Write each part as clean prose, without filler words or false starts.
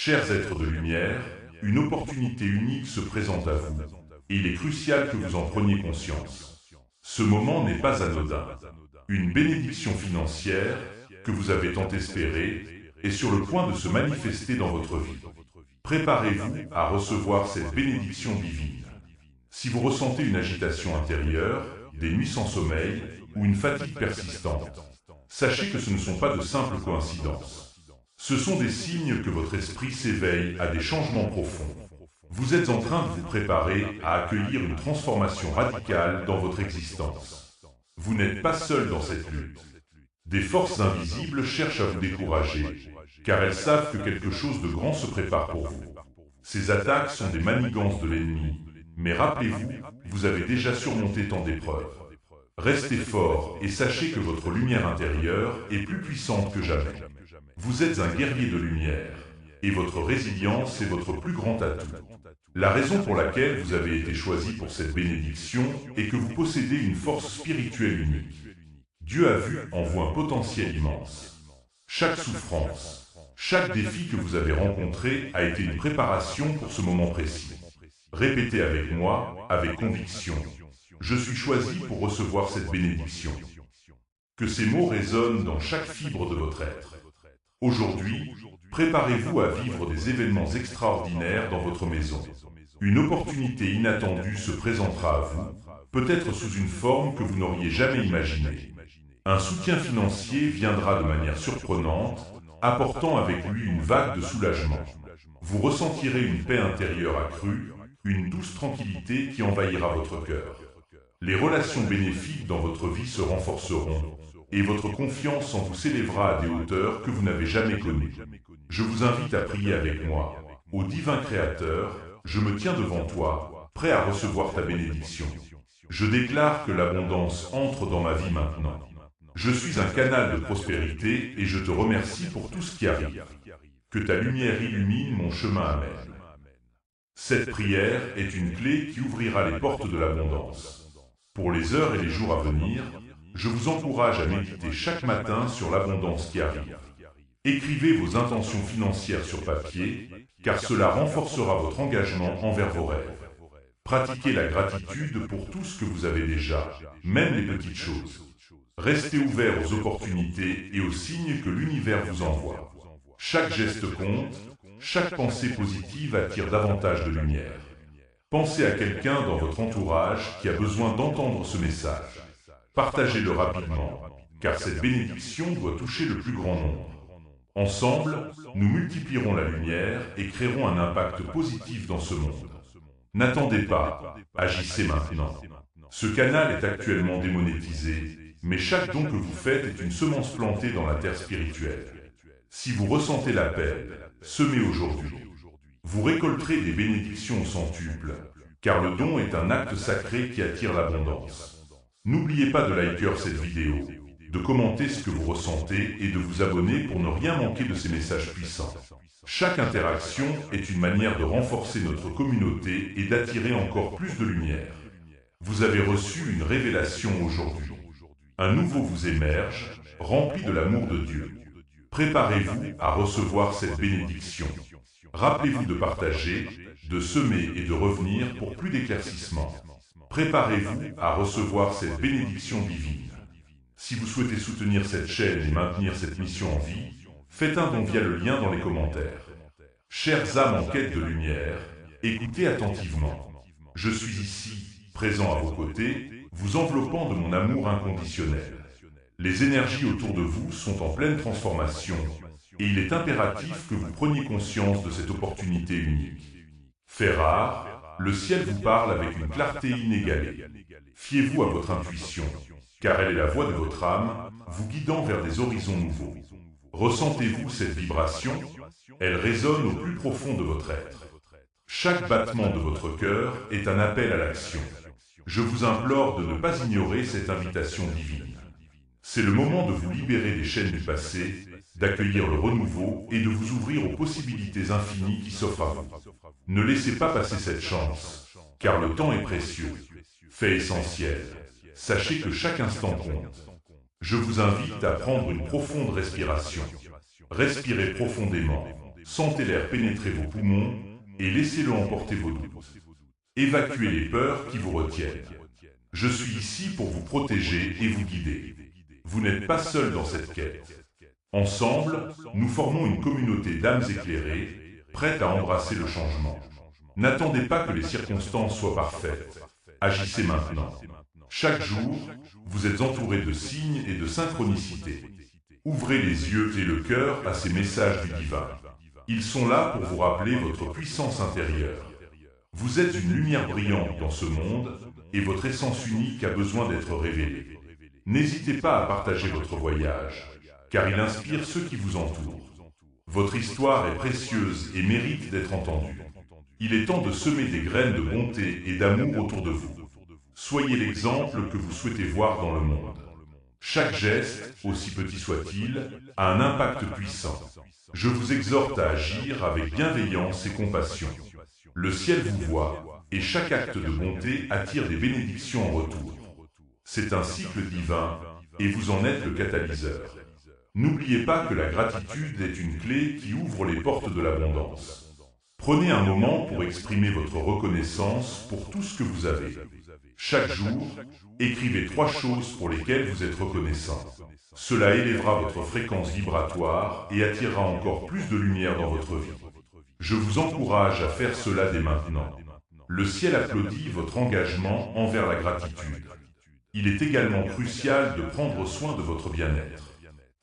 Chers êtres de lumière, une opportunité unique se présente à vous, et il est crucial que vous en preniez conscience. Ce moment n'est pas anodin. Une bénédiction financière, que vous avez tant espérée, est sur le point de se manifester dans votre vie. Préparez-vous à recevoir cette bénédiction divine. Si vous ressentez une agitation intérieure, des nuits sans sommeil ou une fatigue persistante, sachez que ce ne sont pas de simples coïncidences. Ce sont des signes que votre esprit s'éveille à des changements profonds. Vous êtes en train de vous préparer à accueillir une transformation radicale dans votre existence. Vous n'êtes pas seul dans cette lutte. Des forces invisibles cherchent à vous décourager, car elles savent que quelque chose de grand se prépare pour vous. Ces attaques sont des manigances de l'ennemi, mais rappelez-vous, vous avez déjà surmonté tant d'épreuves. Restez fort et sachez que votre lumière intérieure est plus puissante que jamais. Vous êtes un guerrier de lumière, et votre résilience est votre plus grand atout. La raison pour laquelle vous avez été choisi pour cette bénédiction est que vous possédez une force spirituelle unique. Dieu a vu en vous un potentiel immense. Chaque souffrance, chaque défi que vous avez rencontré a été une préparation pour ce moment précis. Répétez avec moi, avec conviction. Je suis choisi pour recevoir cette bénédiction. Que ces mots résonnent dans chaque fibre de votre être. Aujourd'hui, préparez-vous à vivre des événements extraordinaires dans votre maison. Une opportunité inattendue se présentera à vous, peut-être sous une forme que vous n'auriez jamais imaginée. Un soutien financier viendra de manière surprenante, apportant avec lui une vague de soulagement. Vous ressentirez une paix intérieure accrue, une douce tranquillité qui envahira votre cœur. Les relations bénéfiques dans votre vie se renforceront, et votre confiance en vous s'élèvera à des hauteurs que vous n'avez jamais connues. Je vous invite à prier avec moi. Ô divin Créateur, je me tiens devant toi, prêt à recevoir ta bénédiction. Je déclare que l'abondance entre dans ma vie maintenant. Je suis un canal de prospérité et je te remercie pour tout ce qui arrive. Que ta lumière illumine mon chemin amen. Cette prière est une clé qui ouvrira les portes de l'abondance. Pour les heures et les jours à venir, je vous encourage à méditer chaque matin sur l'abondance qui arrive. Écrivez vos intentions financières sur papier, car cela renforcera votre engagement envers vos rêves. Pratiquez la gratitude pour tout ce que vous avez déjà, même les petites choses. Restez ouvert aux opportunités et aux signes que l'univers vous envoie. Chaque geste compte, chaque pensée positive attire davantage de lumière. Pensez à quelqu'un dans votre entourage qui a besoin d'entendre ce message. Partagez-le rapidement, car cette bénédiction doit toucher le plus grand nombre. Ensemble, nous multiplierons la lumière et créerons un impact positif dans ce monde. N'attendez pas, agissez maintenant. Ce canal est actuellement démonétisé, mais chaque don que vous faites est une semence plantée dans la terre spirituelle. Si vous ressentez l'appel, semez aujourd'hui. Vous récolterez des bénédictions au centuple, car le don est un acte sacré qui attire l'abondance. N'oubliez pas de liker cette vidéo, de commenter ce que vous ressentez et de vous abonner pour ne rien manquer de ces messages puissants. Chaque interaction est une manière de renforcer notre communauté et d'attirer encore plus de lumière. Vous avez reçu une révélation aujourd'hui. Un nouveau vous émerge, rempli de l'amour de Dieu. Préparez-vous à recevoir cette bénédiction. Rappelez-vous de partager, de semer et de revenir pour plus d'éclaircissement. Préparez-vous à recevoir cette bénédiction divine. Si vous souhaitez soutenir cette chaîne et maintenir cette mission en vie, faites un don via le lien dans les commentaires. Chères âmes en quête de lumière, écoutez attentivement. Je suis ici, présent à vos côtés, vous enveloppant de mon amour inconditionnel. Les énergies autour de vous sont en pleine transformation, et il est impératif que vous preniez conscience de cette opportunité unique. Fait rare, le ciel vous parle avec une clarté inégalée. Fiez-vous à votre intuition, car elle est la voix de votre âme, vous guidant vers des horizons nouveaux. Ressentez-vous cette vibration? Elle résonne au plus profond de votre être. Chaque battement de votre cœur est un appel à l'action. Je vous implore de ne pas ignorer cette invitation divine. C'est le moment de vous libérer des chaînes du passé, d'accueillir le renouveau et de vous ouvrir aux possibilités infinies qui s'offrent à vous. Ne laissez pas passer cette chance, car le temps est précieux. Fait essentiel, sachez que chaque instant compte. Je vous invite à prendre une profonde respiration. Respirez profondément, sentez l'air pénétrer vos poumons et laissez-le emporter vos doutes. Évacuez les peurs qui vous retiennent. Je suis ici pour vous protéger et vous guider. Vous n'êtes pas seul dans cette quête. Ensemble, nous formons une communauté d'âmes éclairées, prêtes à embrasser le changement. N'attendez pas que les circonstances soient parfaites. Agissez maintenant. Chaque jour, vous êtes entouré de signes et de synchronicités. Ouvrez les yeux et le cœur à ces messages du divin. Ils sont là pour vous rappeler votre puissance intérieure. Vous êtes une lumière brillante dans ce monde et votre essence unique a besoin d'être révélée. N'hésitez pas à partager votre voyage, car il inspire ceux qui vous entourent. Votre histoire est précieuse et mérite d'être entendue. Il est temps de semer des graines de bonté et d'amour autour de vous. Soyez l'exemple que vous souhaitez voir dans le monde. Chaque geste, aussi petit soit-il, a un impact puissant. Je vous exhorte à agir avec bienveillance et compassion. Le ciel vous voit, et chaque acte de bonté attire des bénédictions en retour. C'est un cycle divin, et vous en êtes le catalyseur. N'oubliez pas que la gratitude est une clé qui ouvre les portes de l'abondance. Prenez un moment pour exprimer votre reconnaissance pour tout ce que vous avez. Chaque jour, écrivez 3 choses pour lesquelles vous êtes reconnaissant. Cela élèvera votre fréquence vibratoire et attirera encore plus de lumière dans votre vie. Je vous encourage à faire cela dès maintenant. Le ciel applaudit votre engagement envers la gratitude. Il est également crucial de prendre soin de votre bien-être.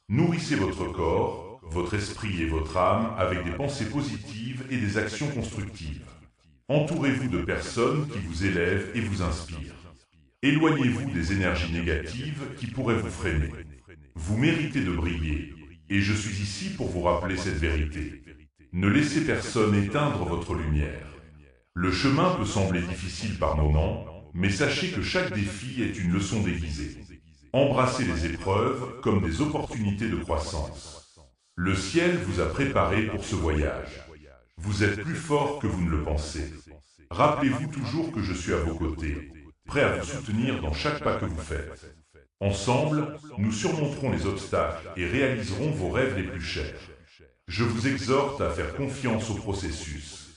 Nourrissez votre corps, votre esprit et votre âme avec des pensées positives et des actions constructives. Entourez-vous de personnes qui vous élèvent et vous inspirent. Éloignez-vous des énergies négatives qui pourraient vous freiner. Vous méritez de briller, et je suis ici pour vous rappeler cette vérité. Ne laissez personne éteindre votre lumière. Le chemin peut sembler difficile par moments, mais sachez que chaque défi est une leçon déguisée. Embrassez les épreuves comme des opportunités de croissance. Le ciel vous a préparé pour ce voyage. Vous êtes plus fort que vous ne le pensez. Rappelez-vous toujours que je suis à vos côtés, prêt à vous soutenir dans chaque pas que vous faites. Ensemble, nous surmonterons les obstacles et réaliserons vos rêves les plus chers. Je vous exhorte à faire confiance au processus.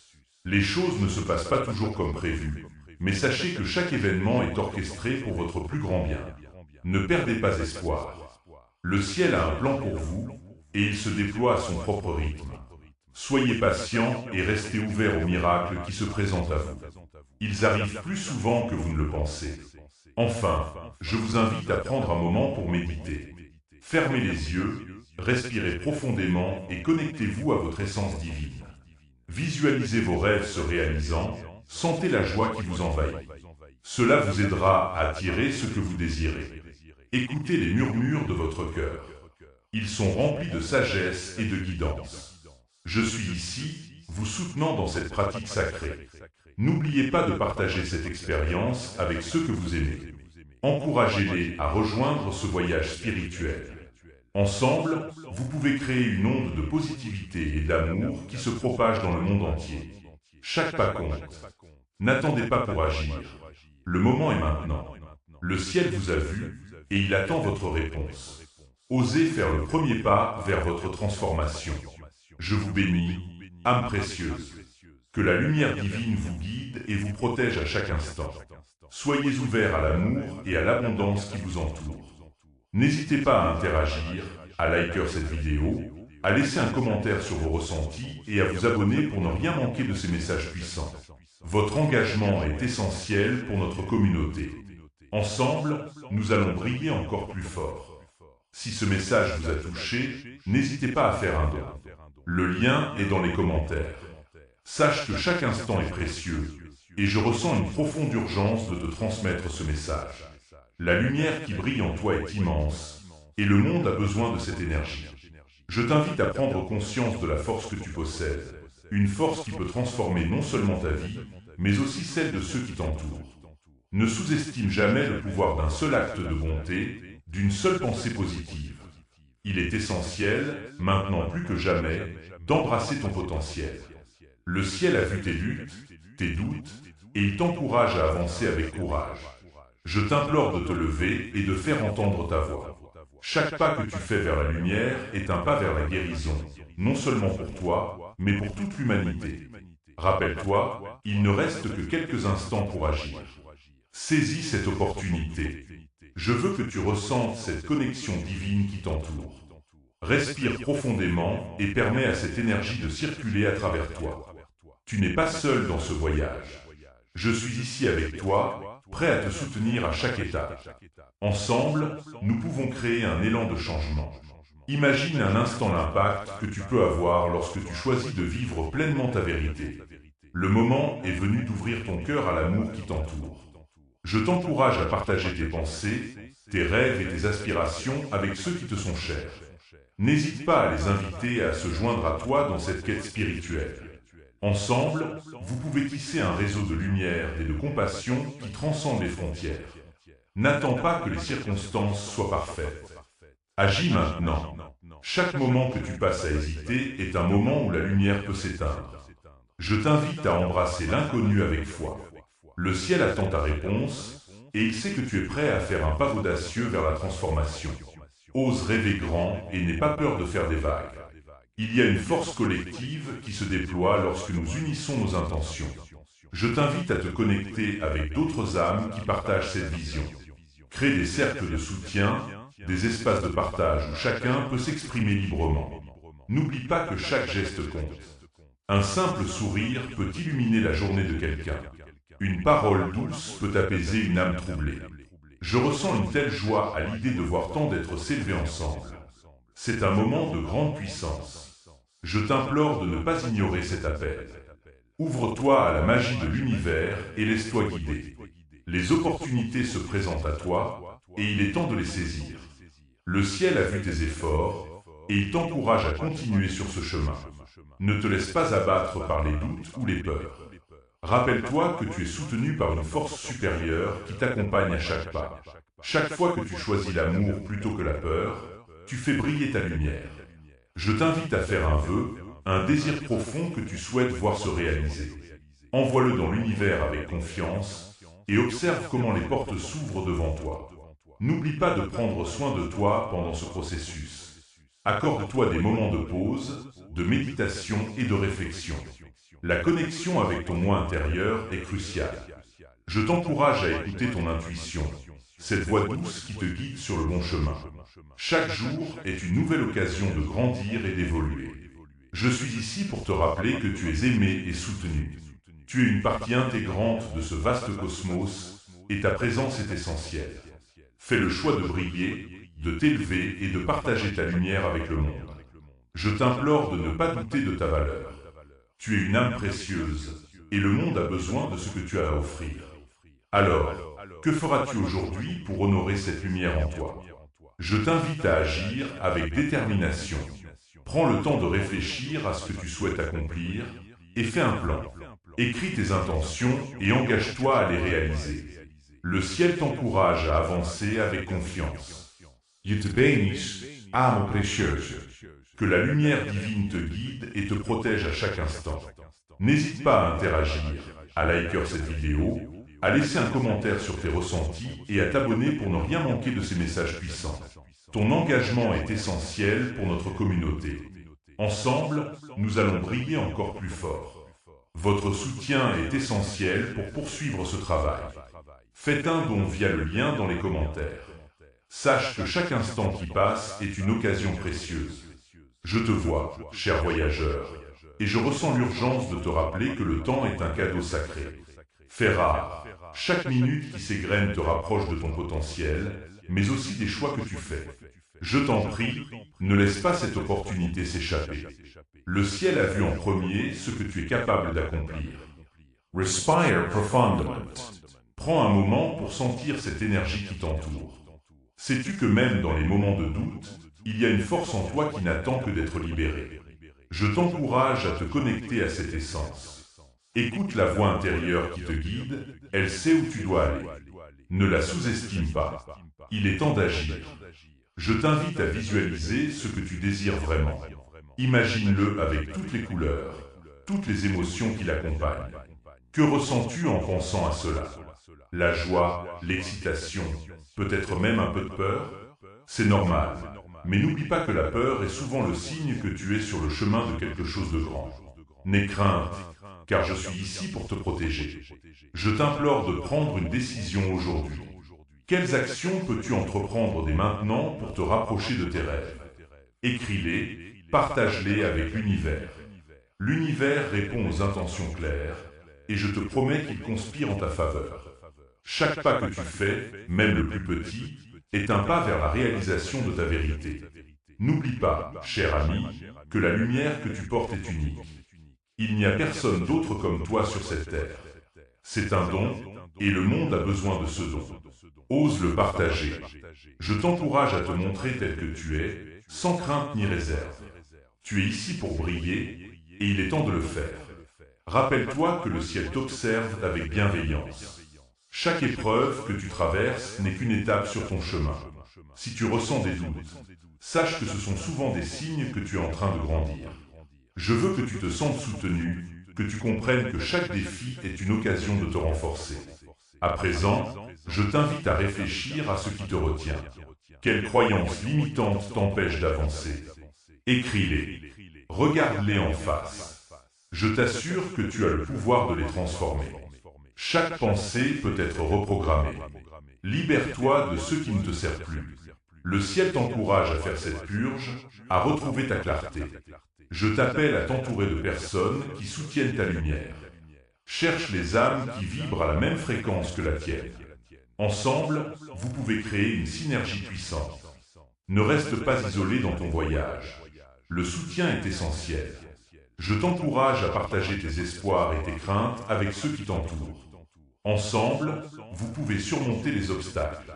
Les choses ne se passent pas toujours comme prévu, mais sachez que chaque événement est orchestré pour votre plus grand bien. Ne perdez pas espoir. Le ciel a un plan pour vous, et il se déploie à son propre rythme. Soyez patient et restez ouverts aux miracles qui se présentent à vous. Ils arrivent plus souvent que vous ne le pensez. Enfin, je vous invite à prendre un moment pour méditer. Fermez les yeux, respirez profondément et connectez-vous à votre essence divine. Visualisez vos rêves se réalisant, sentez la joie qui vous envahit. Cela vous aidera à attirer ce que vous désirez. Écoutez les murmures de votre cœur. Ils sont remplis de sagesse et de guidance. Je suis ici, vous soutenant dans cette pratique sacrée. N'oubliez pas de partager cette expérience avec ceux que vous aimez. Encouragez-les à rejoindre ce voyage spirituel. Ensemble, vous pouvez créer une onde de positivité et d'amour qui se propage dans le monde entier. Chaque pas compte. N'attendez pas pour agir. Le moment est maintenant. Le ciel vous a vu et il attend votre réponse. Osez faire le premier pas vers votre transformation. Je vous bénis, âme précieuse. Que la lumière divine vous guide et vous protège à chaque instant. Soyez ouverts à l'amour et à l'abondance qui vous entoure. N'hésitez pas à interagir, à liker cette vidéo, à laisser un commentaire sur vos ressentis et à vous abonner pour ne rien manquer de ces messages puissants. Votre engagement est essentiel pour notre communauté. Ensemble, nous allons briller encore plus fort. Si ce message vous a touché, n'hésitez pas à faire un don. Le lien est dans les commentaires. Sache que chaque instant est précieux, et je ressens une profonde urgence de te transmettre ce message. La lumière qui brille en toi est immense, et le monde a besoin de cette énergie. Je t'invite à prendre conscience de la force que tu possèdes, une force qui peut transformer non seulement ta vie, mais aussi celle de ceux qui t'entourent. Ne sous-estime jamais le pouvoir d'un seul acte de bonté, d'une seule pensée positive. Il est essentiel, maintenant plus que jamais, d'embrasser ton potentiel. Le ciel a vu tes luttes, tes doutes, et il t'encourage à avancer avec courage. Je t'implore de te lever et de faire entendre ta voix. Chaque pas que tu fais vers la lumière est un pas vers la guérison, non seulement pour toi, mais pour toute l'humanité. Rappelle-toi, il ne reste que quelques instants pour agir. Saisis cette opportunité. Je veux que tu ressentes cette connexion divine qui t'entoure. Respire profondément et permets à cette énergie de circuler à travers toi. Tu n'es pas seul dans ce voyage. Je suis ici avec toi, prêt à te soutenir à chaque étape. Ensemble, nous pouvons créer un élan de changement. Imagine un instant l'impact que tu peux avoir lorsque tu choisis de vivre pleinement ta vérité. Le moment est venu d'ouvrir ton cœur à l'amour qui t'entoure. Je t'encourage à partager tes pensées, tes rêves et tes aspirations avec ceux qui te sont chers. N'hésite pas à les inviter à se joindre à toi dans cette quête spirituelle. Ensemble, vous pouvez tisser un réseau de lumière et de compassion qui transcende les frontières. N'attends pas que les circonstances soient parfaites. Agis maintenant. Chaque moment que tu passes à hésiter est un moment où la lumière peut s'éteindre. Je t'invite à embrasser l'inconnu avec foi. Le ciel attend ta réponse, et il sait que tu es prêt à faire un pas audacieux vers la transformation. Ose rêver grand et n'aie pas peur de faire des vagues. Il y a une force collective qui se déploie lorsque nous unissons nos intentions. Je t'invite à te connecter avec d'autres âmes qui partagent cette vision. Crée des cercles de soutien, des espaces de partage où chacun peut s'exprimer librement. N'oublie pas que chaque geste compte. Un simple sourire peut illuminer la journée de quelqu'un. Une parole douce peut apaiser une âme troublée. Je ressens une telle joie à l'idée de voir tant d'êtres s'élever ensemble. C'est un moment de grande puissance. Je t'implore de ne pas ignorer cet appel. Ouvre-toi à la magie de l'univers et laisse-toi guider. Les opportunités se présentent à toi et il est temps de les saisir. Le ciel a vu tes efforts et il t'encourage à continuer sur ce chemin. Ne te laisse pas abattre par les doutes ou les peurs. Rappelle-toi que tu es soutenu par une force supérieure qui t'accompagne à chaque pas. Chaque fois que tu choisis l'amour plutôt que la peur, tu fais briller ta lumière. Je t'invite à faire un vœu, un désir profond que tu souhaites voir se réaliser. Envoie-le dans l'univers avec confiance et observe comment les portes s'ouvrent devant toi. N'oublie pas de prendre soin de toi pendant ce processus. Accorde-toi des moments de pause, de méditation et de réflexion. La connexion avec ton moi intérieur est cruciale. Je t'encourage à écouter ton intuition, cette voix douce qui te guide sur le bon chemin. Chaque jour est une nouvelle occasion de grandir et d'évoluer. Je suis ici pour te rappeler que tu es aimé et soutenu. Tu es une partie intégrante de ce vaste cosmos et ta présence est essentielle. Fais le choix de briller, de t'élever et de partager ta lumière avec le monde. Je t'implore de ne pas douter de ta valeur. Tu es une âme précieuse et le monde a besoin de ce que tu as à offrir. Alors, que feras-tu aujourd'hui pour honorer cette lumière en toi? Je t'invite à agir avec détermination. Prends le temps de réfléchir à ce que tu souhaites accomplir et fais un plan. Écris tes intentions et engage-toi à les réaliser. Le ciel t'encourage à avancer avec confiance. Je te bénis, âme précieuse. Que la lumière divine te guide et te protège à chaque instant. N'hésite pas à interagir, à liker cette vidéo, à laisser un commentaire sur tes ressentis et à t'abonner pour ne rien manquer de ces messages puissants. Ton engagement est essentiel pour notre communauté. Ensemble, nous allons briller encore plus fort. Votre soutien est essentiel pour poursuivre ce travail. Faites un don via le lien dans les commentaires. Sache que chaque instant qui passe est une occasion précieuse. Je te vois, cher voyageur, et je ressens l'urgence de te rappeler que le temps est un cadeau sacré. Fais rare, chaque minute qui s'égrène te rapproche de ton potentiel, mais aussi des choix que tu fais. Je t'en prie, ne laisse pas cette opportunité s'échapper. Le ciel a vu en premier ce que tu es capable d'accomplir. Respire profondément. Prends un moment pour sentir cette énergie qui t'entoure. Sais-tu que même dans les moments de doute, il y a une force en toi qui n'attend que d'être libérée. Je t'encourage à te connecter à cette essence. Écoute la voix intérieure qui te guide, elle sait où tu dois aller. Ne la sous-estime pas. Il est temps d'agir. Je t'invite à visualiser ce que tu désires vraiment. Imagine-le avec toutes les couleurs, toutes les émotions qui l'accompagnent. Que ressens-tu en pensant à cela? La joie, l'excitation, peut-être même un peu de peur? C'est normal. Mais n'oublie pas que la peur est souvent le signe que tu es sur le chemin de quelque chose de grand. N'aie crainte, car je suis ici pour te protéger. Je t'implore de prendre une décision aujourd'hui. Quelles actions peux-tu entreprendre dès maintenant pour te rapprocher de tes rêves? Écris-les, partage-les avec l'univers. L'univers répond aux intentions claires, et je te promets qu'il conspire en ta faveur. Chaque pas que tu fais, même le plus petit, est un pas vers la réalisation de ta vérité. N'oublie pas, cher ami, que la lumière que tu portes est unique. Il n'y a personne d'autre comme toi sur cette terre. C'est un don, et le monde a besoin de ce don. Ose le partager. Je t'encourage à te montrer tel que tu es, sans crainte ni réserve. Tu es ici pour briller, et il est temps de le faire. Rappelle-toi que le ciel t'observe avec bienveillance. Chaque épreuve que tu traverses n'est qu'une étape sur ton chemin. Si tu ressens des doutes, sache que ce sont souvent des signes que tu es en train de grandir. Je veux que tu te sentes soutenu, que tu comprennes que chaque défi est une occasion de te renforcer. À présent, je t'invite à réfléchir à ce qui te retient. Quelles croyances limitantes t'empêchent d'avancer? Écris-les. Regarde-les en face. Je t'assure que tu as le pouvoir de les transformer. Chaque pensée peut être reprogrammée. Libère-toi de ce qui ne te sert plus. Le ciel t'encourage à faire cette purge, à retrouver ta clarté. Je t'appelle à t'entourer de personnes qui soutiennent ta lumière. Cherche les âmes qui vibrent à la même fréquence que la tienne. Ensemble, vous pouvez créer une synergie puissante. Ne reste pas isolé dans ton voyage. Le soutien est essentiel. Je t'encourage à partager tes espoirs et tes craintes avec ceux qui t'entourent. Ensemble, vous pouvez surmonter les obstacles.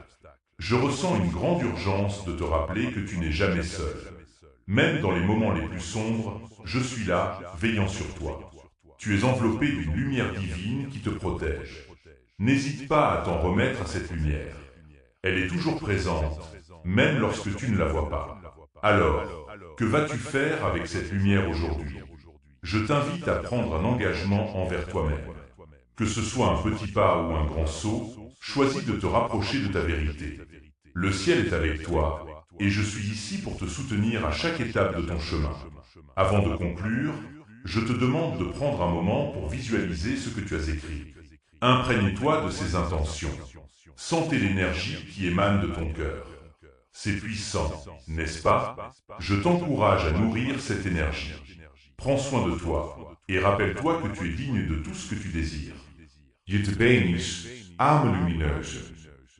Je ressens une grande urgence de te rappeler que tu n'es jamais seul. Même dans les moments les plus sombres, je suis là, veillant sur toi. Tu es enveloppé d'une lumière divine qui te protège. N'hésite pas à t'en remettre à cette lumière. Elle est toujours présente, même lorsque tu ne la vois pas. Alors, que vas-tu faire avec cette lumière aujourd'hui? Je t'invite à prendre un engagement envers toi-même. Que ce soit un petit pas ou un grand saut, choisis de te rapprocher de ta vérité. Le ciel est avec toi, et je suis ici pour te soutenir à chaque étape de ton chemin. Avant de conclure, je te demande de prendre un moment pour visualiser ce que tu as écrit. Imprègne-toi de ces intentions. Sentez l'énergie qui émane de ton cœur. C'est puissant, n'est-ce pas? Je t'encourage à nourrir cette énergie. Prends soin de toi, et rappelle-toi que tu es digne de tout ce que tu désires. Yitbenis, âme lumineuse.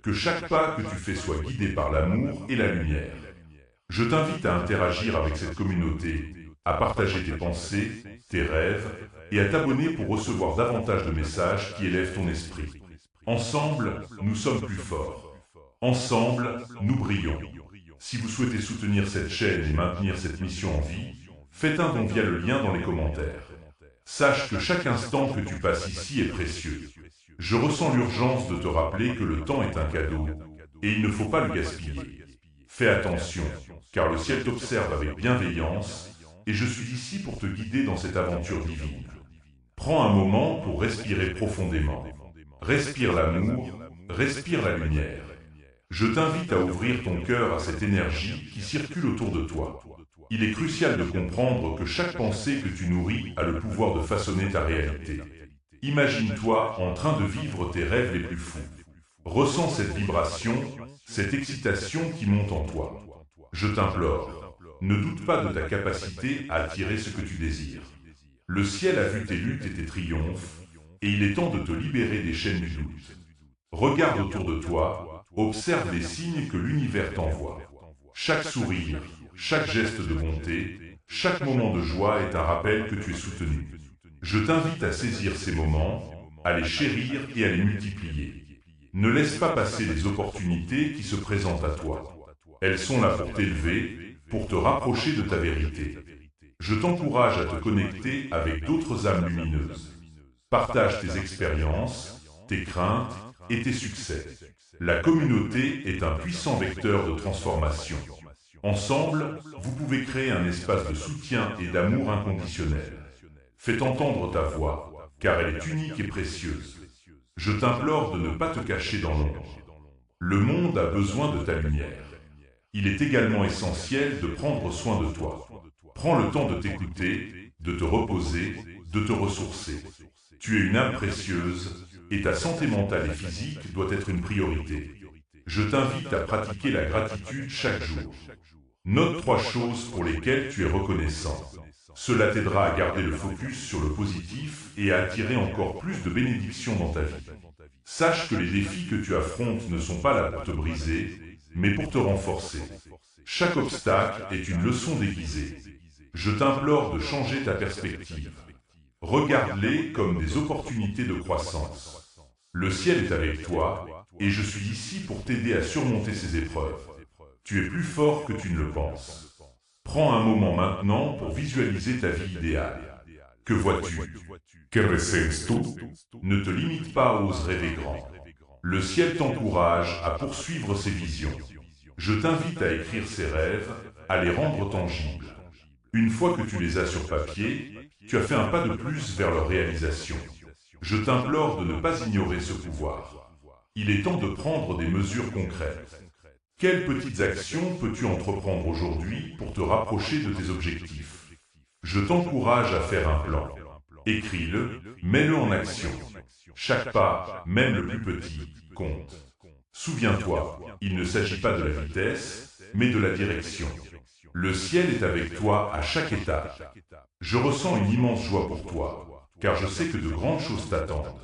Que chaque pas que tu fais soit guidé par l'amour et la lumière. Je t'invite à interagir avec cette communauté, à partager tes pensées, tes rêves, et à t'abonner pour recevoir davantage de messages qui élèvent ton esprit. Ensemble, nous sommes plus forts. Ensemble, nous brillons. Si vous souhaitez soutenir cette chaîne et maintenir cette mission en vie, faites un don via le lien dans les commentaires. Sache que chaque instant que tu passes ici est précieux. Je ressens l'urgence de te rappeler que le temps est un cadeau, et il ne faut pas le gaspiller. Fais attention, car le ciel t'observe avec bienveillance, et je suis ici pour te guider dans cette aventure divine. Prends un moment pour respirer profondément. Respire l'amour, respire la lumière. Je t'invite à ouvrir ton cœur à cette énergie qui circule autour de toi. Il est crucial de comprendre que chaque pensée que tu nourris a le pouvoir de façonner ta réalité. Imagine-toi en train de vivre tes rêves les plus fous. Ressens cette vibration, cette excitation qui monte en toi. Je t'implore, ne doute pas de ta capacité à attirer ce que tu désires. Le ciel a vu tes luttes et tes triomphes, et il est temps de te libérer des chaînes du doute. Regarde autour de toi, observe les signes que l'univers t'envoie. Chaque sourire, chaque geste de bonté, chaque moment de joie est un rappel que tu es soutenu. Je t'invite à saisir ces moments, à les chérir et à les multiplier. Ne laisse pas passer les opportunités qui se présentent à toi. Elles sont là pour t'élever, pour te rapprocher de ta vérité. Je t'encourage à te connecter avec d'autres âmes lumineuses. Partage tes expériences, tes craintes et tes succès. La communauté est un puissant vecteur de transformation. Ensemble, vous pouvez créer un espace de soutien et d'amour inconditionnel. Fais entendre ta voix, car elle est unique et précieuse. Je t'implore de ne pas te cacher dans l'ombre. Le monde a besoin de ta lumière. Il est également essentiel de prendre soin de toi. Prends le temps de t'écouter, de te reposer, de te ressourcer. Tu es une âme précieuse et ta santé mentale et physique doit être une priorité. Je t'invite à pratiquer la gratitude chaque jour. Note 3 choses pour lesquelles tu es reconnaissant. Cela t'aidera à garder le focus sur le positif et à attirer encore plus de bénédictions dans ta vie. Sache que les défis que tu affrontes ne sont pas là pour te briser, mais pour te renforcer. Chaque obstacle est une leçon déguisée. Je t'implore de changer ta perspective. Regarde-les comme des opportunités de croissance. Le ciel est avec toi, et je suis ici pour t'aider à surmonter ces épreuves. Tu es plus fort que tu ne le penses. Prends un moment maintenant pour visualiser ta vie idéale. Que vois-tu? Que ressens-tu? Ne te limite pas à oser rêver grand. Le ciel t'encourage à poursuivre ses visions. Je t'invite à écrire ces rêves, à les rendre tangibles. Une fois que tu les as sur papier, tu as fait un pas de plus vers leur réalisation. Je t'implore de ne pas ignorer ce pouvoir. Il est temps de prendre des mesures concrètes. Quelles petites actions peux-tu entreprendre aujourd'hui pour te rapprocher de tes objectifs? Je t'encourage à faire un plan. Écris-le, mets-le en action. Chaque pas, même le plus petit, compte. Souviens-toi, il ne s'agit pas de la vitesse, mais de la direction. Le ciel est avec toi à chaque étape. Je ressens une immense joie pour toi, car je sais que de grandes choses t'attendent.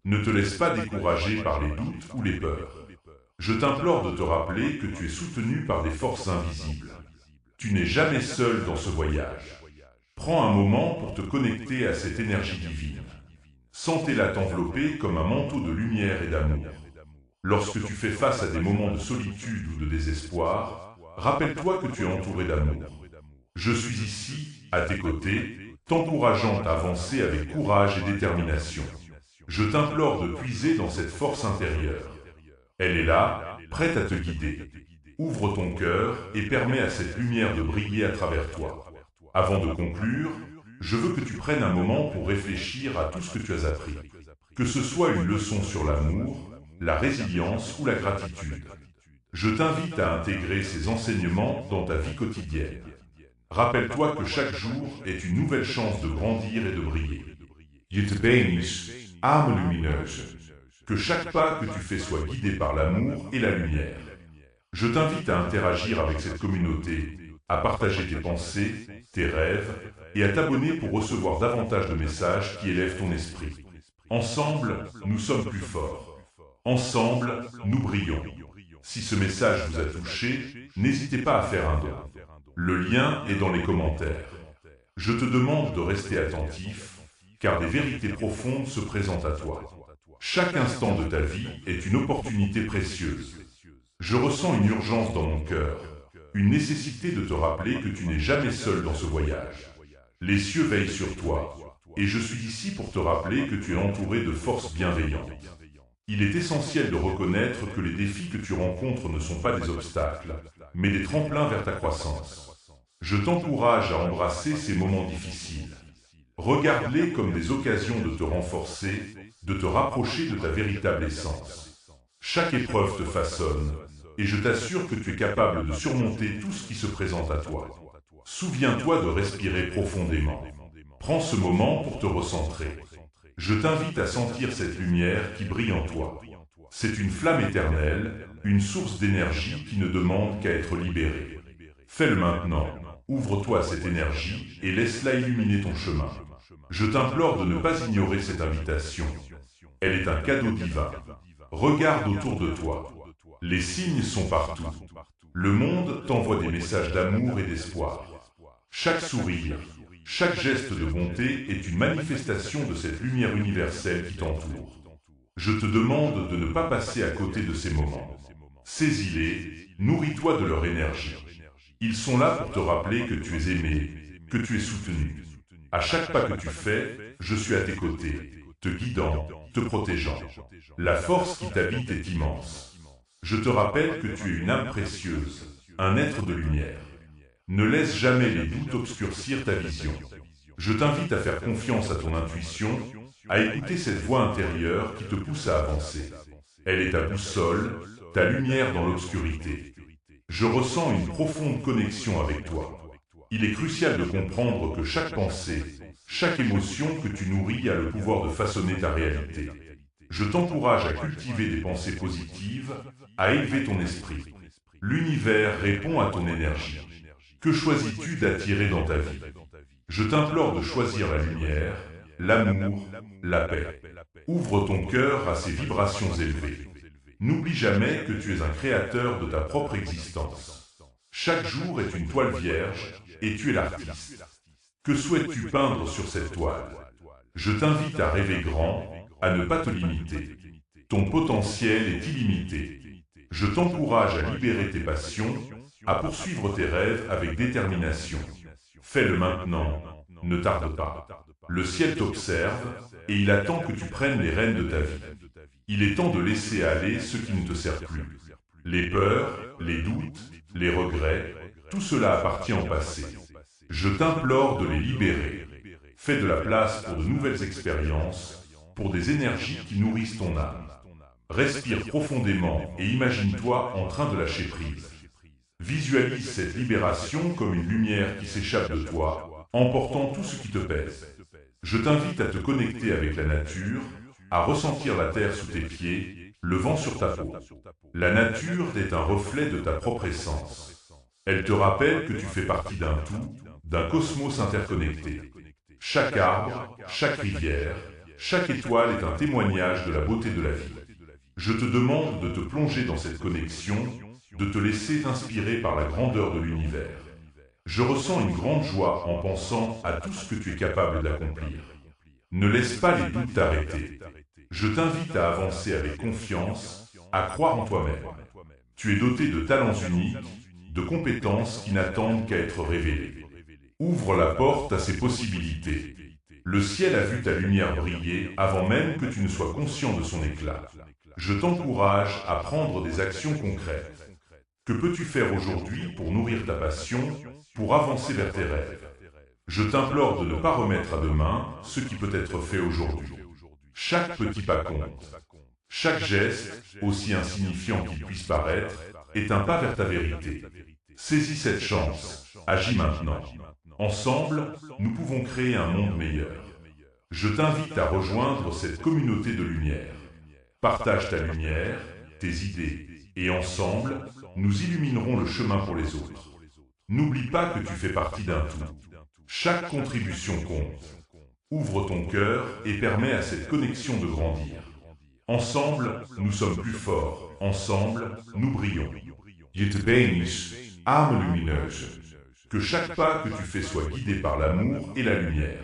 Ne te laisse pas décourager par les doutes ou les peurs. Je t'implore de te rappeler que tu es soutenu par des forces invisibles. Tu n'es jamais seul dans ce voyage. Prends un moment pour te connecter à cette énergie divine. Sentez-la t'envelopper comme un manteau de lumière et d'amour. Lorsque tu fais face à des moments de solitude ou de désespoir, rappelle-toi que tu es entouré d'amour. Je suis ici, à tes côtés, t'encourageant à avancer avec courage et détermination. Je t'implore de puiser dans cette force intérieure. Elle est là, prête à te guider. Ouvre ton cœur et permets à cette lumière de briller à travers toi. Avant de conclure, je veux que tu prennes un moment pour réfléchir à tout ce que tu as appris. Que ce soit une leçon sur l'amour, la résilience ou la gratitude. Je t'invite à intégrer ces enseignements dans ta vie quotidienne. Rappelle-toi que chaque jour est une nouvelle chance de grandir et de briller. Je bénis, âme lumineuse. Que chaque pas que tu fais soit guidé par l'amour et la lumière. Je t'invite à interagir avec cette communauté, à partager tes pensées, tes rêves, et à t'abonner pour recevoir davantage de messages qui élèvent ton esprit. Ensemble, nous sommes plus forts. Ensemble, nous brillons. Si ce message vous a touché, n'hésitez pas à faire un don. Le lien est dans les commentaires. Je te demande de rester attentif, car des vérités profondes se présentent à toi. Chaque instant de ta vie est une opportunité précieuse. Je ressens une urgence dans mon cœur, une nécessité de te rappeler que tu n'es jamais seul dans ce voyage. Les cieux veillent sur toi, et je suis ici pour te rappeler que tu es entouré de forces bienveillantes. Il est essentiel de reconnaître que les défis que tu rencontres ne sont pas des obstacles, mais des tremplins vers ta croissance. Je t'encourage à embrasser ces moments difficiles. Regarde-les comme des occasions de te renforcer, de te rapprocher de ta véritable essence. Chaque épreuve te façonne, et je t'assure que tu es capable de surmonter tout ce qui se présente à toi. Souviens-toi de respirer profondément. Prends ce moment pour te recentrer. Je t'invite à sentir cette lumière qui brille en toi. C'est une flamme éternelle, une source d'énergie qui ne demande qu'à être libérée. Fais-le maintenant. Ouvre-toi à cette énergie et laisse-la illuminer ton chemin. Je t'implore de ne pas ignorer cette invitation. Elle est un cadeau divin. Regarde autour de toi. Les signes sont partout. Le monde t'envoie des messages d'amour et d'espoir. Chaque sourire, chaque geste de bonté est une manifestation de cette lumière universelle qui t'entoure. Je te demande de ne pas passer à côté de ces moments. Saisis-les, nourris-toi de leur énergie. Ils sont là pour te rappeler que tu es aimé, que tu es soutenu. À chaque pas que tu fais, je suis à tes côtés, te guidant, te protégeant. La force qui t'habite est immense. Je te rappelle que tu es une âme précieuse, un être de lumière. Ne laisse jamais les doutes obscurcir ta vision. Je t'invite à faire confiance à ton intuition, à écouter cette voix intérieure qui te pousse à avancer. Elle est ta boussole, ta lumière dans l'obscurité. Je ressens une profonde connexion avec toi. Il est crucial de comprendre que chaque pensée, chaque émotion que tu nourris a le pouvoir de façonner ta réalité. Je t'encourage à cultiver des pensées positives, à élever ton esprit. L'univers répond à ton énergie. Que choisis-tu d'attirer dans ta vie? Je t'implore de choisir la lumière, l'amour, la paix. Ouvre ton cœur à ces vibrations élevées. N'oublie jamais que tu es un créateur de ta propre existence. Chaque jour est une toile vierge et tu es l'artiste. Que souhaites-tu peindre sur cette toile? Je t'invite à rêver grand, à ne pas te limiter. Ton potentiel est illimité. Je t'encourage à libérer tes passions, à poursuivre tes rêves avec détermination. Fais-le maintenant, ne tarde pas. Le ciel t'observe et il attend que tu prennes les rênes de ta vie. Il est temps de laisser aller ce qui ne te sert plus. Les peurs, les doutes, les regrets, tout cela appartient au passé. Je t'implore de les libérer. Fais de la place pour de nouvelles expériences, pour des énergies qui nourrissent ton âme. Respire profondément et imagine-toi en train de lâcher prise. Visualise cette libération comme une lumière qui s'échappe de toi, emportant tout ce qui te pèse. Je t'invite à te connecter avec la nature, à ressentir la terre sous tes pieds, le vent sur ta peau. La nature est un reflet de ta propre essence. Elle te rappelle que tu fais partie d'un tout, d'un cosmos interconnecté. Chaque arbre, chaque rivière, chaque étoile est un témoignage de la beauté de la vie. Je te demande de te plonger dans cette connexion, de te laisser t'inspirer par la grandeur de l'univers. Je ressens une grande joie en pensant à tout ce que tu es capable d'accomplir. Ne laisse pas les doutes t'arrêter. Je t'invite à avancer avec confiance, à croire en toi-même. Tu es doté de talents uniques, de compétences qui n'attendent qu'à être révélées. Ouvre la porte à ces possibilités. Le ciel a vu ta lumière briller avant même que tu ne sois conscient de son éclat. Je t'encourage à prendre des actions concrètes. Que peux-tu faire aujourd'hui pour nourrir ta passion, pour avancer vers tes rêves? Je t'implore de ne pas remettre à demain ce qui peut être fait aujourd'hui. Chaque petit pas compte. Chaque geste, aussi insignifiant qu'il puisse paraître, est un pas vers ta vérité. Saisis cette chance. Agis maintenant. Ensemble, nous pouvons créer un monde meilleur. Je t'invite à rejoindre cette communauté de lumière. Partage ta lumière, tes idées, et ensemble, nous illuminerons le chemin pour les autres. N'oublie pas que tu fais partie d'un tout. Chaque contribution compte. Ouvre ton cœur et permets à cette connexion de grandir. Ensemble, nous sommes plus forts. Ensemble, nous brillons. Yetbenis, âme lumineuse. Que chaque pas que tu fais soit guidé par l'amour et la lumière.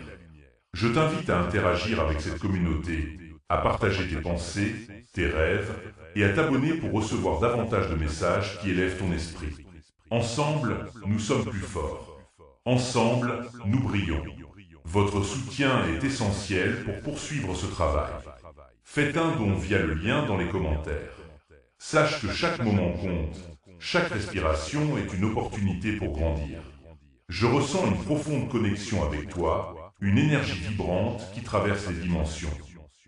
Je t'invite à interagir avec cette communauté, à partager tes pensées, tes rêves, et à t'abonner pour recevoir davantage de messages qui élèvent ton esprit. Ensemble, nous sommes plus forts. Ensemble, nous brillons. Votre soutien est essentiel pour poursuivre ce travail. Faites un don via le lien dans les commentaires. Sache que chaque moment compte, chaque respiration est une opportunité pour grandir. Je ressens une profonde connexion avec toi, une énergie vibrante qui traverse les dimensions.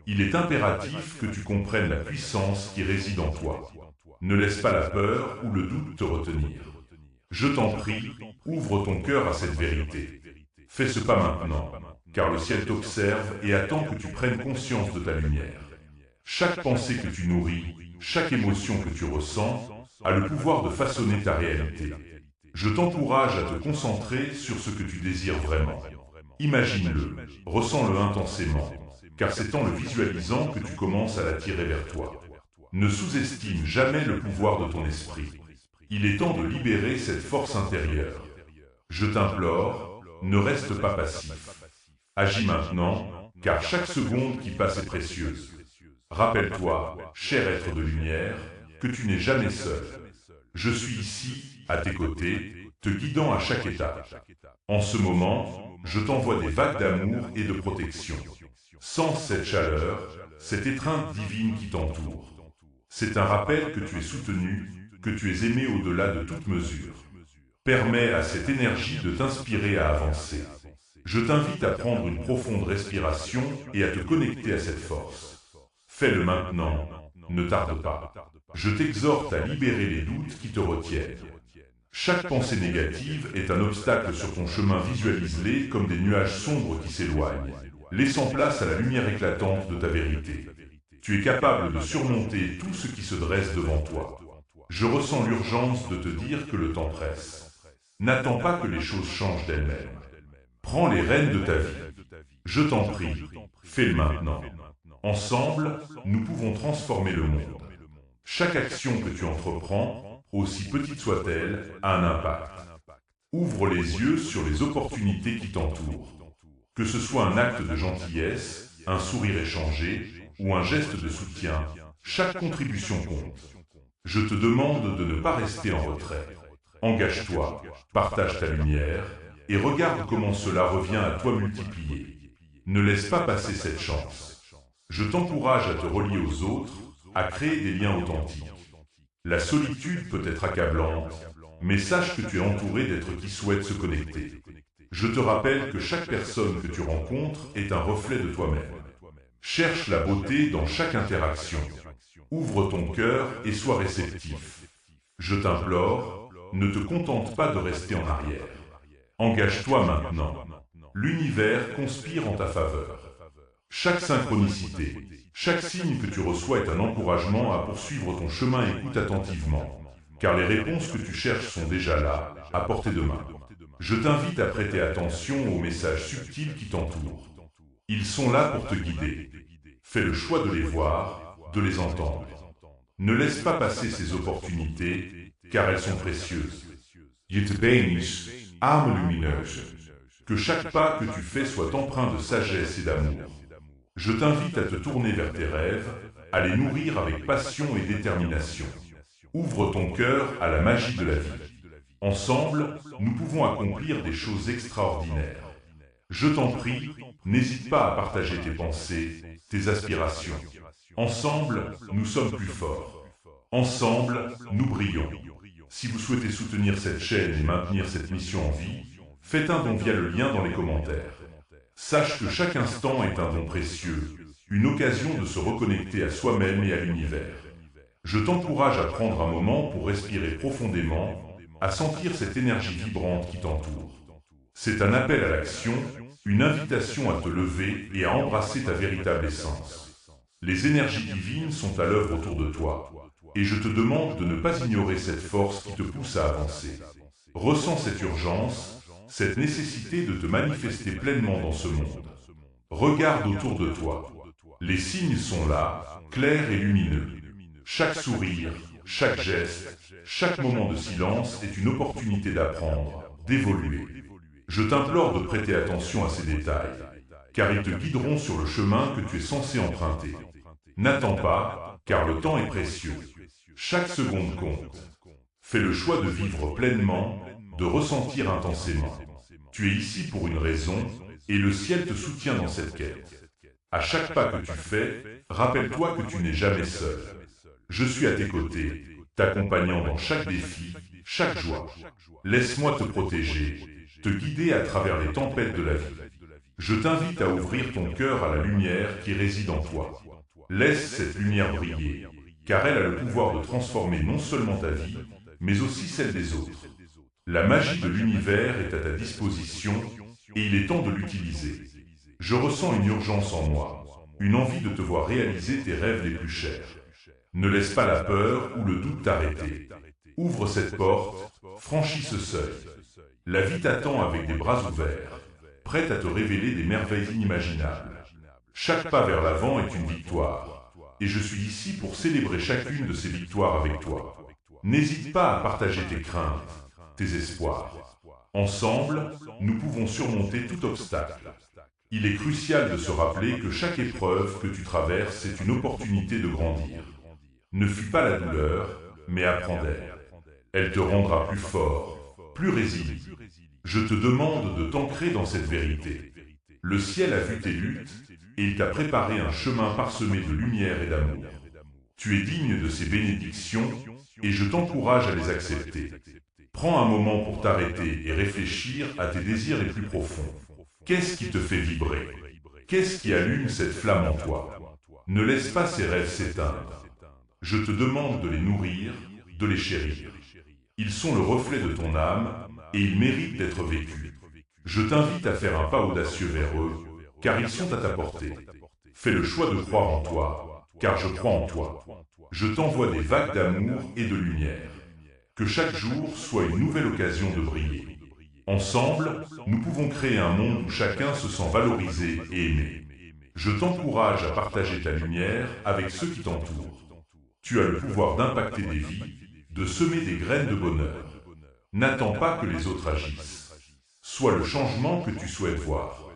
Il est impératif que tu comprennes la puissance qui réside en toi. Ne laisse pas la peur ou le doute te retenir. Je t'en prie, ouvre ton cœur à cette vérité. Fais ce pas maintenant, car le ciel t'observe et attend que tu prennes conscience de ta lumière. Chaque pensée que tu nourris, chaque émotion que tu ressens, a le pouvoir de façonner ta réalité. Je t'encourage à te concentrer sur ce que tu désires vraiment. Imagine-le, ressens-le intensément, car c'est en le visualisant que tu commences à l'attirer vers toi. Ne sous-estime jamais le pouvoir de ton esprit. Il est temps de libérer cette force intérieure. Je t'implore, ne reste pas passif. Agis maintenant, car chaque seconde qui passe est précieuse. Rappelle-toi, cher être de lumière, que tu n'es jamais seul. Je suis ici, à tes côtés, te guidant à chaque étape. En ce moment, je t'envoie des vagues d'amour et de protection. Sens cette chaleur, cette étreinte divine qui t'entoure. C'est un rappel que tu es soutenu, que tu es aimé au-delà de toute mesure. Permets à cette énergie de t'inspirer à avancer. Je t'invite à prendre une profonde respiration et à te connecter à cette force. Fais-le maintenant, ne tarde pas. Je t'exhorte à libérer les doutes qui te retiennent. Chaque pensée négative est un obstacle sur ton chemin, visualise-les comme des nuages sombres qui s'éloignent, laissant place à la lumière éclatante de ta vérité. Tu es capable de surmonter tout ce qui se dresse devant toi. Je ressens l'urgence de te dire que le temps presse. N'attends pas que les choses changent d'elles-mêmes. Prends les rênes de ta vie. Je t'en prie, fais-le maintenant. Ensemble, nous pouvons transformer le monde. Chaque action que tu entreprends, aussi petite soit-elle, a un impact. Ouvre les yeux sur les opportunités qui t'entourent. Que ce soit un acte de gentillesse, un sourire échangé ou un geste de soutien, chaque contribution compte. Je te demande de ne pas rester en retrait. Engage-toi, partage ta lumière et regarde comment cela revient à toi multiplié. Ne laisse pas passer cette chance. Je t'encourage à te relier aux autres, à créer des liens authentiques. La solitude peut être accablante, mais sache que tu es entouré d'êtres qui souhaitent se connecter. Je te rappelle que chaque personne que tu rencontres est un reflet de toi-même. Cherche la beauté dans chaque interaction. Ouvre ton cœur et sois réceptif. Je t'implore, ne te contente pas de rester en arrière. Engage-toi maintenant. L'univers conspire en ta faveur. Chaque synchronicité, chaque signe que tu reçois est un encouragement à poursuivre ton chemin. Écoute attentivement, car les réponses que tu cherches sont déjà là, à portée de main. Je t'invite à prêter attention aux messages subtils qui t'entourent. Ils sont là pour te guider. Fais le choix de les voir, de les entendre. Ne laisse pas passer ces opportunités, car elles sont précieuses. Je te bénis, âme lumineuse. Que chaque pas que tu fais soit empreint de sagesse et d'amour. Je t'invite à te tourner vers tes rêves, à les nourrir avec passion et détermination. Ouvre ton cœur à la magie de la vie. Ensemble, nous pouvons accomplir des choses extraordinaires. Je t'en prie, n'hésite pas à partager tes pensées, tes aspirations. Ensemble, nous sommes plus forts. Ensemble, nous brillons. Si vous souhaitez soutenir cette chaîne et maintenir cette mission en vie, faites un don via le lien dans les commentaires. Sache que chaque instant est un don précieux, une occasion de se reconnecter à soi-même et à l'univers. Je t'encourage à prendre un moment pour respirer profondément, à sentir cette énergie vibrante qui t'entoure. C'est un appel à l'action, une invitation à te lever et à embrasser ta véritable essence. Les énergies divines sont à l'œuvre autour de toi, et je te demande de ne pas ignorer cette force qui te pousse à avancer. Ressens cette urgence, cette nécessité de te manifester pleinement dans ce monde. Regarde autour de toi. Les signes sont là, clairs et lumineux. Chaque sourire, chaque geste, chaque moment de silence est une opportunité d'apprendre, d'évoluer. Je t'implore de prêter attention à ces détails, car ils te guideront sur le chemin que tu es censé emprunter. N'attends pas, car le temps est précieux. Chaque seconde compte. Fais le choix de vivre pleinement, de ressentir intensément. Tu es ici pour une raison, et le ciel te soutient dans cette quête. À chaque pas que tu fais, rappelle-toi que tu n'es jamais seul. Je suis à tes côtés, t'accompagnant dans chaque défi, chaque joie. Laisse-moi te protéger, te guider à travers les tempêtes de la vie. Je t'invite à ouvrir ton cœur à la lumière qui réside en toi. Laisse cette lumière briller, car elle a le pouvoir de transformer non seulement ta vie, mais aussi celle des autres. La magie de l'univers est à ta disposition, et il est temps de l'utiliser. Je ressens une urgence en moi, une envie de te voir réaliser tes rêves les plus chers. Ne laisse pas la peur ou le doute t'arrêter. Ouvre cette porte, franchis ce seuil. La vie t'attend avec des bras ouverts, prête à te révéler des merveilles inimaginables. Chaque pas vers l'avant est une victoire, et je suis ici pour célébrer chacune de ces victoires avec toi. N'hésite pas à partager tes craintes, tes espoirs. Ensemble, nous pouvons surmonter tout obstacle. Il est crucial de se rappeler que chaque épreuve que tu traverses est une opportunité de grandir. Ne fuis pas la douleur, mais apprends d'elle. Elle te rendra plus fort, plus résilient. Je te demande de t'ancrer dans cette vérité. Le ciel a vu tes luttes, et il t'a préparé un chemin parsemé de lumière et d'amour. Tu es digne de ces bénédictions, et je t'encourage à les accepter. Prends un moment pour t'arrêter et réfléchir à tes désirs les plus profonds. Qu'est-ce qui te fait vibrer? Qu'est-ce qui allume cette flamme en toi? Ne laisse pas ces rêves s'éteindre. Je te demande de les nourrir, de les chérir. Ils sont le reflet de ton âme et ils méritent d'être vécus. Je t'invite à faire un pas audacieux vers eux, car ils sont à ta portée. Fais le choix de croire en toi, car je crois en toi. Je t'envoie des vagues d'amour et de lumière. Que chaque jour soit une nouvelle occasion de briller. Ensemble, nous pouvons créer un monde où chacun se sent valorisé et aimé. Je t'encourage à partager ta lumière avec ceux qui t'entourent. Tu as le pouvoir d'impacter des vies, de semer des graines de bonheur. N'attends pas que les autres agissent. Sois le changement que tu souhaites voir.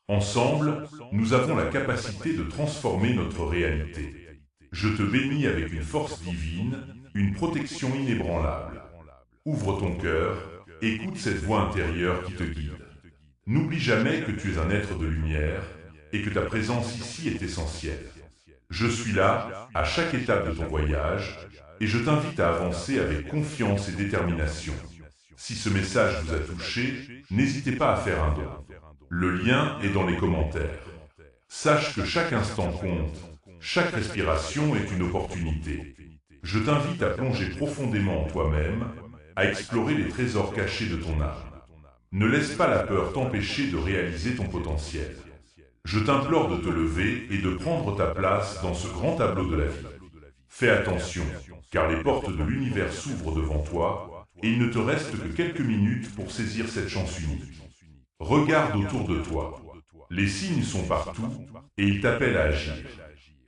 Ensemble, nous avons la capacité de transformer notre réalité. Je te bénis avec une force divine, une protection inébranlable. Ouvre ton cœur, écoute cette voix intérieure qui te guide. N'oublie jamais que tu es un être de lumière et que ta présence ici est essentielle. Je suis là, à chaque étape de ton voyage, et je t'invite à avancer avec confiance et détermination. Si ce message vous a touché, n'hésitez pas à faire un don. Le lien est dans les commentaires. Sache que chaque instant compte, chaque respiration est une opportunité. Je t'invite à plonger profondément en toi-même, à explorer les trésors cachés de ton âme. Ne laisse pas la peur t'empêcher de réaliser ton potentiel. Je t'implore de te lever et de prendre ta place dans ce grand tableau de la vie. Fais attention, car les portes de l'univers s'ouvrent devant toi, et il ne te reste que quelques minutes pour saisir cette chance unique. Regarde autour de toi. Les signes sont partout, et ils t'appellent à agir.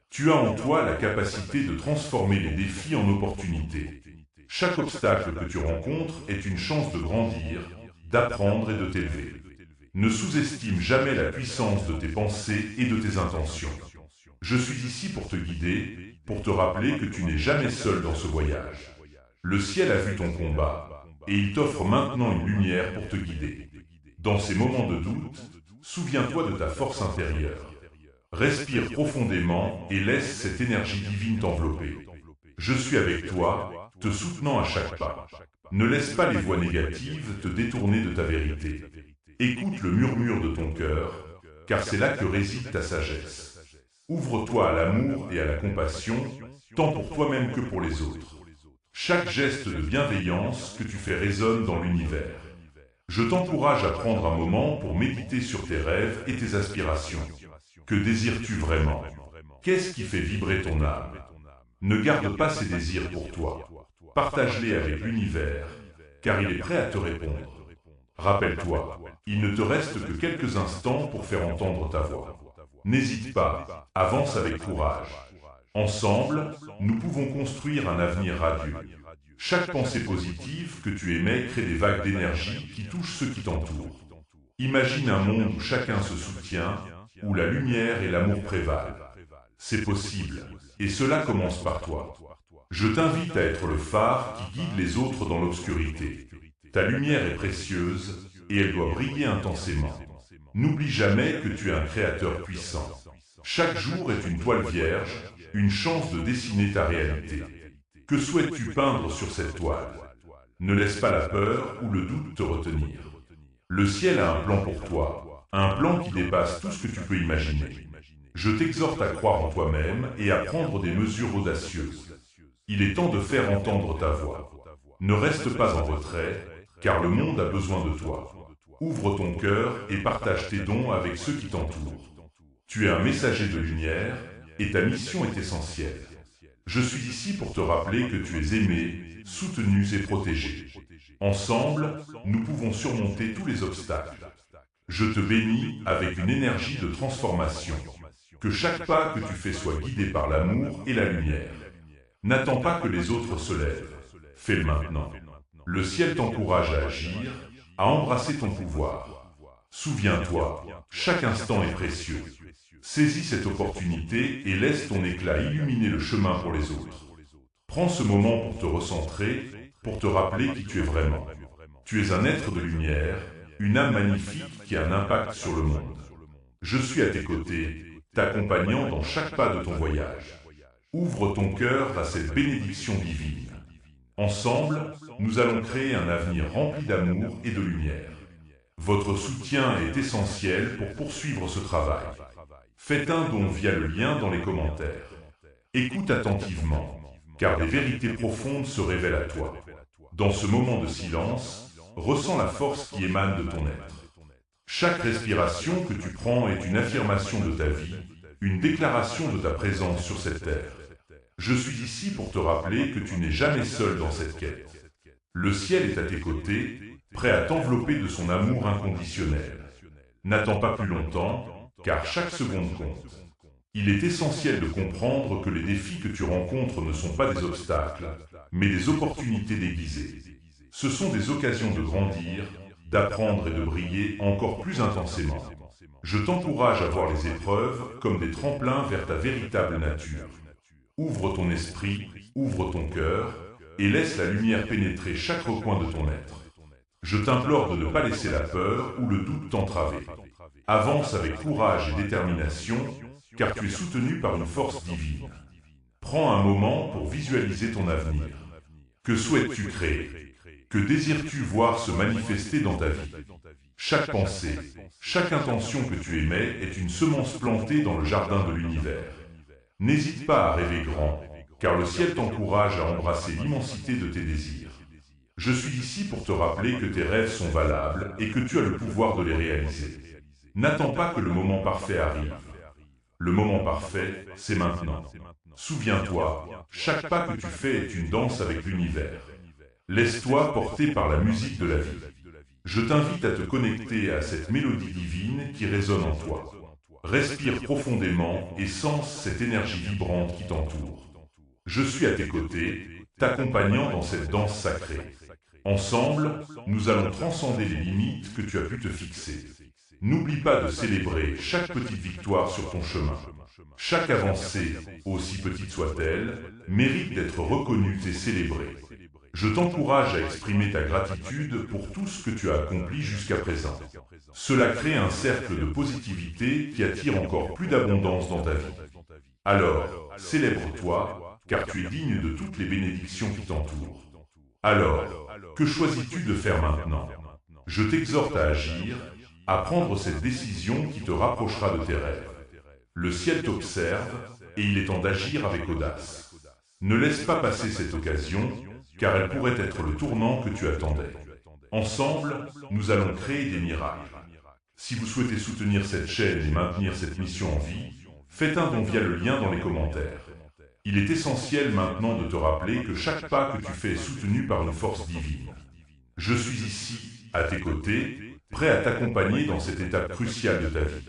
Tu as en toi la capacité de transformer les défis en opportunités. Chaque obstacle que tu rencontres est une chance de grandir, d'apprendre et de t'élever. Ne sous-estime jamais la puissance de tes pensées et de tes intentions. Je suis ici pour te guider, pour te rappeler que tu n'es jamais seul dans ce voyage. Le ciel a vu ton combat, et il t'offre maintenant une lumière pour te guider. Dans ces moments de doute, souviens-toi de ta force intérieure. Respire profondément et laisse cette énergie divine t'envelopper. Je suis avec toi, te soutenant à chaque pas. Ne laisse pas les voix négatives te détourner de ta vérité. Écoute le murmure de ton cœur, car c'est là que réside ta sagesse. Ouvre-toi à l'amour et à la compassion, tant pour toi-même que pour les autres. Chaque geste de bienveillance que tu fais résonne dans l'univers. Je t'encourage à prendre un moment pour méditer sur tes rêves et tes aspirations. Que désires-tu vraiment? Qu'est-ce qui fait vibrer ton âme? Ne garde pas ces désirs pour toi. Partage-les avec l'univers, car il est prêt à te répondre. Rappelle-toi, il ne te reste que quelques instants pour faire entendre ta voix. N'hésite pas, avance avec courage. Ensemble, nous pouvons construire un avenir radieux. Chaque pensée positive que tu émets crée des vagues d'énergie qui touchent ceux qui t'entourent. Imagine un monde où chacun se soutient, où la lumière et l'amour prévalent. C'est possible, et cela commence par toi. Je t'invite à être le phare qui guide les autres dans l'obscurité. Ta lumière est précieuse, et elle doit briller intensément. N'oublie jamais que tu es un créateur puissant. Chaque jour est une toile vierge, une chance de dessiner ta réalité. Que souhaites-tu peindre sur cette toile? Ne laisse pas la peur ou le doute te retenir. Le ciel a un plan pour toi, un plan qui dépasse tout ce que tu peux imaginer. Je t'exhorte à croire en toi-même et à prendre des mesures audacieuses. Il est temps de faire entendre ta voix. Ne reste pas en retrait, car le monde a besoin de toi. Ouvre ton cœur et partage tes dons avec ceux qui t'entourent. Tu es un messager de lumière et ta mission est essentielle. Je suis ici pour te rappeler que tu es aimé, soutenu et protégé. Ensemble, nous pouvons surmonter tous les obstacles. Je te bénis avec une énergie de transformation. Que chaque pas que tu fais soit guidé par l'amour et la lumière. N'attends pas que les autres se lèvent. Fais-le maintenant. Le ciel t'encourage à agir, à embrasser ton pouvoir. Souviens-toi, chaque instant est précieux. Saisis cette opportunité et laisse ton éclat illuminer le chemin pour les autres. Prends ce moment pour te recentrer, pour te rappeler qui tu es vraiment. Tu es un être de lumière, une âme magnifique qui a un impact sur le monde. Je suis à tes côtés, t'accompagnant dans chaque pas de ton voyage. Ouvre ton cœur à cette bénédiction divine. Ensemble, nous allons créer un avenir rempli d'amour et de lumière. Votre soutien est essentiel pour poursuivre ce travail. Faites un don via le lien dans les commentaires. Écoute attentivement, car des vérités profondes se révèlent à toi. Dans ce moment de silence, ressens la force qui émane de ton être. Chaque respiration que tu prends est une affirmation de ta vie, une déclaration de ta présence sur cette terre. Je suis ici pour te rappeler que tu n'es jamais seul dans cette quête. Le ciel est à tes côtés, prêt à t'envelopper de son amour inconditionnel. N'attends pas plus longtemps, car chaque seconde compte. Il est essentiel de comprendre que les défis que tu rencontres ne sont pas des obstacles, mais des opportunités déguisées. Ce sont des occasions de grandir, d'apprendre et de briller encore plus intensément. Je t'encourage à voir les épreuves comme des tremplins vers ta véritable nature. Ouvre ton esprit, ouvre ton cœur, et laisse la lumière pénétrer chaque recoin de ton être. Je t'implore de ne pas laisser la peur ou le doute t'entraver. Avance avec courage et détermination, car tu es soutenu par une force divine. Prends un moment pour visualiser ton avenir. Que souhaites-tu créer? Que désires-tu voir se manifester dans ta vie? Chaque pensée, chaque intention que tu émets est une semence plantée dans le jardin de l'univers. N'hésite pas à rêver grand, car le ciel t'encourage à embrasser l'immensité de tes désirs. Je suis ici pour te rappeler que tes rêves sont valables et que tu as le pouvoir de les réaliser. N'attends pas que le moment parfait arrive. Le moment parfait, c'est maintenant. Souviens-toi, chaque pas que tu fais est une danse avec l'univers. Laisse-toi porter par la musique de la vie. Je t'invite à te connecter à cette mélodie divine qui résonne en toi. Respire profondément et sens cette énergie vibrante qui t'entoure. Je suis à tes côtés, t'accompagnant dans cette danse sacrée. Ensemble, nous allons transcender les limites que tu as pu te fixer. N'oublie pas de célébrer chaque petite victoire sur ton chemin. Chaque avancée, aussi petite soit-elle, mérite d'être reconnue et célébrée. Je t'encourage à exprimer ta gratitude pour tout ce que tu as accompli jusqu'à présent. Cela crée un cercle de positivité qui attire encore plus d'abondance dans ta vie. Alors, célèbre-toi, car tu es digne de toutes les bénédictions qui t'entourent. Alors, que choisis-tu de faire maintenant? Je t'exhorte à agir, à prendre cette décision qui te rapprochera de tes rêves. Le ciel t'observe et il est temps d'agir avec audace. Ne laisse pas passer cette occasion, car elle pourrait être le tournant que tu attendais. Ensemble, nous allons créer des miracles. Si vous souhaitez soutenir cette chaîne et maintenir cette mission en vie, faites un don via le lien dans les commentaires. Il est essentiel maintenant de te rappeler que chaque pas que tu fais est soutenu par une force divine. Je suis ici, à tes côtés, prêt à t'accompagner dans cette étape cruciale de ta vie.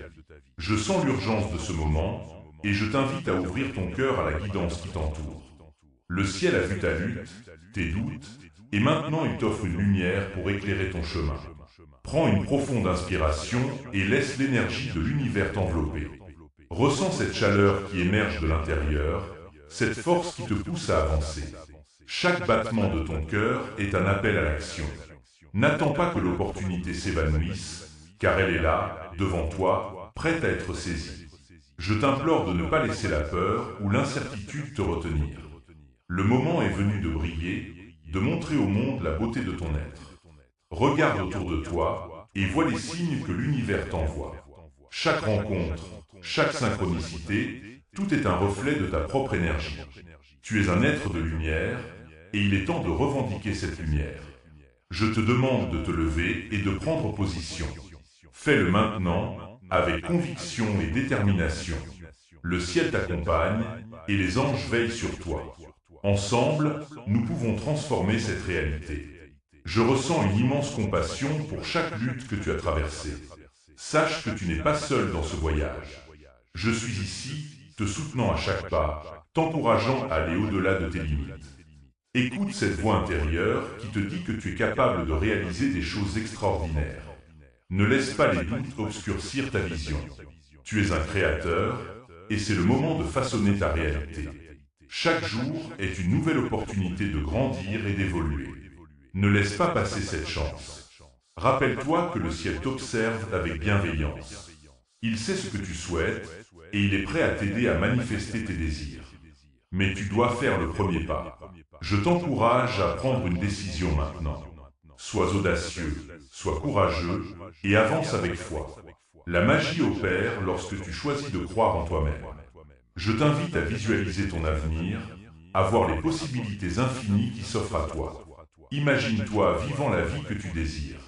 Je sens l'urgence de ce moment et je t'invite à ouvrir ton cœur à la guidance qui t'entoure. Le ciel a vu ta lutte, tes doutes, et maintenant il t'offre une lumière pour éclairer ton chemin. Prends une profonde inspiration et laisse l'énergie de l'univers t'envelopper. Ressens cette chaleur qui émerge de l'intérieur, cette force qui te pousse à avancer. Chaque battement de ton cœur est un appel à l'action. N'attends pas que l'opportunité s'évanouisse, car elle est là, devant toi, prête à être saisie. Je t'implore de ne pas laisser la peur ou l'incertitude te retenir. Le moment est venu de briller, de montrer au monde la beauté de ton être. Regarde autour de toi et vois les signes que l'univers t'envoie. Chaque rencontre, chaque synchronicité, tout est un reflet de ta propre énergie. Tu es un être de lumière et il est temps de revendiquer cette lumière. Je te demande de te lever et de prendre position. Fais-le maintenant avec conviction et détermination. Le ciel t'accompagne et les anges veillent sur toi. Ensemble, nous pouvons transformer cette réalité. Je ressens une immense compassion pour chaque lutte que tu as traversée. Sache que tu n'es pas seul dans ce voyage. Je suis ici, te soutenant à chaque pas, t'encourageant à aller au-delà de tes limites. Écoute cette voix intérieure qui te dit que tu es capable de réaliser des choses extraordinaires. Ne laisse pas les doutes obscurcir ta vision. Tu es un créateur, et c'est le moment de façonner ta réalité. Chaque jour est une nouvelle opportunité de grandir et d'évoluer. Ne laisse pas passer cette chance. Rappelle-toi que le ciel t'observe avec bienveillance. Il sait ce que tu souhaites, et il est prêt à t'aider à manifester tes désirs. Mais tu dois faire le premier pas. Je t'encourage à prendre une décision maintenant. Sois audacieux, sois courageux et avance avec foi. La magie opère lorsque tu choisis de croire en toi-même. Je t'invite à visualiser ton avenir, à voir les possibilités infinies qui s'offrent à toi. Imagine-toi vivant la vie que tu désires.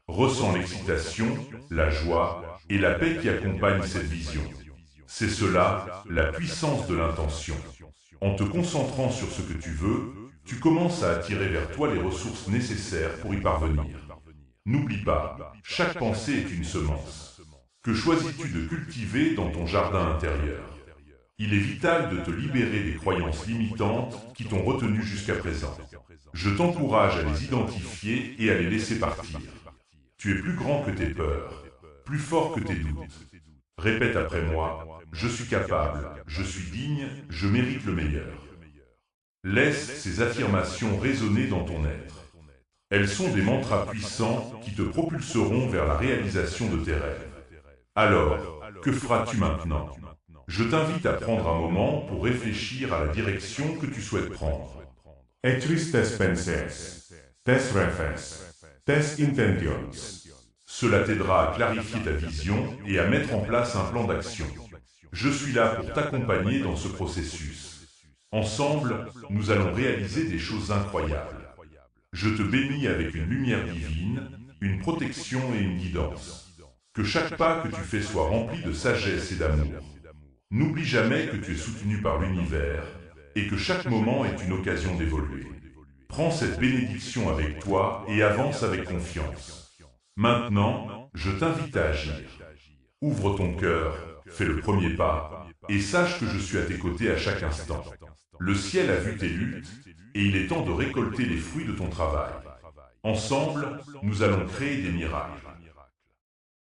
Ressens l'excitation, la joie et la paix qui accompagnent cette vision. C'est cela, la puissance de l'intention. En te concentrant sur ce que tu veux, tu commences à attirer vers toi les ressources nécessaires pour y parvenir. N'oublie pas, chaque pensée est une semence. Que choisis-tu de cultiver dans ton jardin intérieur? Il est vital de te libérer des croyances limitantes qui t'ont retenu jusqu'à présent. Je t'encourage à les identifier et à les laisser partir. Tu es plus grand que tes peurs, plus fort que tes doutes. Répète après moi, je suis capable, je suis digne, je mérite le meilleur. Laisse ces affirmations résonner dans ton être. Elles sont des mantras puissants qui te propulseront vers la réalisation de tes rêves. Alors, que feras-tu maintenant? Je t'invite à prendre un moment pour réfléchir à la direction que tu souhaites prendre. Écris tes pensées, tes rêves, tes intentions. Cela t'aidera à clarifier ta vision et à mettre en place un plan d'action. Je suis là pour t'accompagner dans ce processus. Ensemble, nous allons réaliser des choses incroyables. Je te bénis avec une lumière divine, une protection et une guidance. Que chaque pas que tu fais soit rempli de sagesse et d'amour. N'oublie jamais que tu es soutenu par l'univers et que chaque moment est une occasion d'évoluer. Prends cette bénédiction avec toi et avance avec confiance. Maintenant, je t'invite à agir. Ouvre ton cœur, fais le premier pas et sache que je suis à tes côtés à chaque instant. Le ciel a vu tes luttes et il est temps de récolter les fruits de ton travail. Ensemble, nous allons créer des miracles.